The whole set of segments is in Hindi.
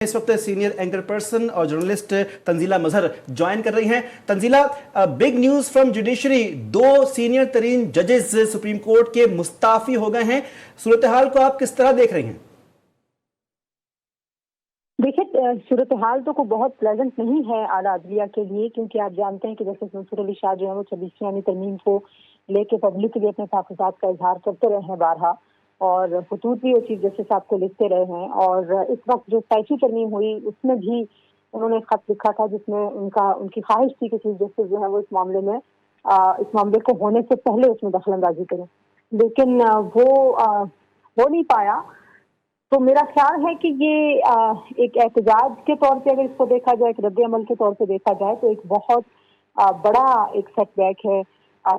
इस वक्त सीनियर एंकर पर्सन और जर्नलिस्ट तंजीला मजहर ज्वाइन कर रही हैं। Tanzila, big news from judiciary, 2 senior तरीन जजेस सुप्रीम कोर्ट के मुस्ताफी हो गए हैं। सूरत हाल को आप किस तरह देख रही हैं? देखिए, सूरत हाल तो को बहुत प्लेजेंट नहीं है आला अदलिया के लिए, क्योंकि आप जानते हैं कि जैसे मंसूर अली शाह जो है वो 26वीं तरमीम को लेके पब्लिक के लिए अपने ताक़ुज़ात का इजहार करते रहे हैं बारहा, और खतूत भी वो चीफ जस्टिस साहब को लिखते रहे हैं। और इस वक्त जो 27वीं तरमीम हुई उसमें भी उन्होंने एक खत लिखा था जिसमें उनकी ख्वाहिश थी कि चीफ जस्टिस जो है वो इस मामले को होने से पहले उसमें दखल अंदाजी करें, लेकिन वो हो नहीं पाया। तो मेरा ख्याल है कि ये एक एहतजाज के तौर पे अगर इसको देखा जाए, एक रद्द अमल के तौर पे देखा जाए, तो एक बहुत बड़ा एक सेटबैक है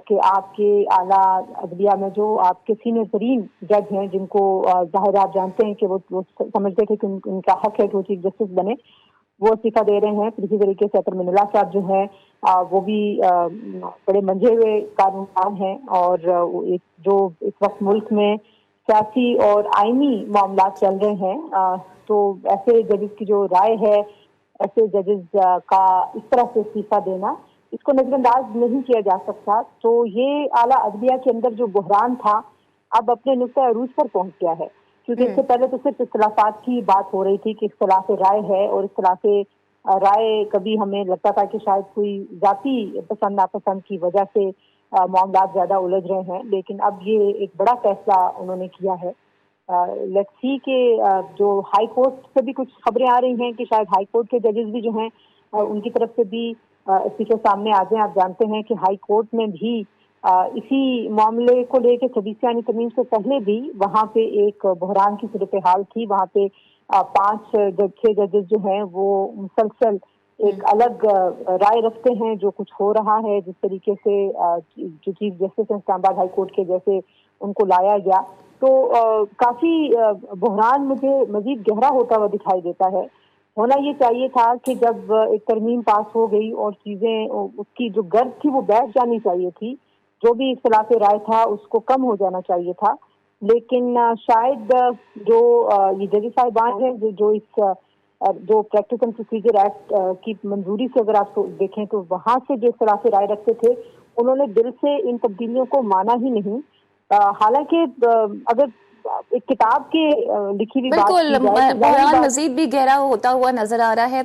कि आपके आला अदलिया में जो आपके सीनियर तरीन जज हैं, जिनको जाहिर आप जानते हैं कि वो समझते थे कि उनका हक है कि वो चीफ जस्टिस बने, वो इस्तीफा दे रहे हैं। इसी तरीके से अतर मिनल्ला साहब जो है वो भी बड़े मंझे हुए कानूनदान हैं, और जो इस वक्त मुल्क में सियासी और आईनी मामला चल रहे हैं, तो ऐसे जजेस की जो राय है, ऐसे जजेस का इस तरह से इस्तीफा देना, इसको नजरअंदाज नहीं किया जा सकता। तो ये आला अदलिया के अंदर जो बहरान था अब अपने नुक्ता अरूज पर पहुंच गया है, क्योंकि इससे पहले तो सिर्फ इख्तलाफात की बात हो रही थी कि इख्तलाफ राय है, और इख्तलाफ राय कभी हमें लगता था कि शायद कोई जाती पसंद नापसंद की वजह से मामला ज्यादा उलझ रहे हैं, लेकिन अब ये एक बड़ा फैसला उन्होंने किया है। लेट्स सी के जो हाई कोर्ट से भी कुछ खबरें आ रही हैं कि शायद हाई कोर्ट के जजेस भी जो हैं उनकी तरफ से भी इस्तीफे सामने आ जाएं। आप जानते हैं कि हाई कोर्ट में भी इसी मामले को लेकर 26वीं तरमीम से पहले भी वहाँ पे एक बहरान की सूरत हाल थी। वहाँ पे 6 जजेस जो हैं वो मुसलसल एक अलग राय रखते हैं जो कुछ हो रहा है, जिस तरीके से जो chief justice Islamabad high court के जैसे उनको लाया गया, तो काफी बहरान मुझे मजीद गहरा होता हुआ दिखाई देता है। होना ये चाहिए था कि जब एक तरमीम पास हो गई और चीजें उसकी जो गर्द थी वो बैठ जानी चाहिए थी, जो भी इख्तिलाफ राय था उसको कम हो जाना चाहिए था, लेकिन शायद जो ये जजेस साहिबान हैं जो इस जो प्रैक्टिस एंड प्रोसीजर एक्ट की मंजूरी से अगर आप देखें तो वहां से जो इख्तिलाफ राय रखते थे उन्होंने दिल से इन तब्दीलियों को माना ही नहीं। हालांकि अगर एक किताब के लिखी हुई बात बिल्कुल की जाए तो बहरान मजीद भी गहरा होता हुआ नजर आ रहा है।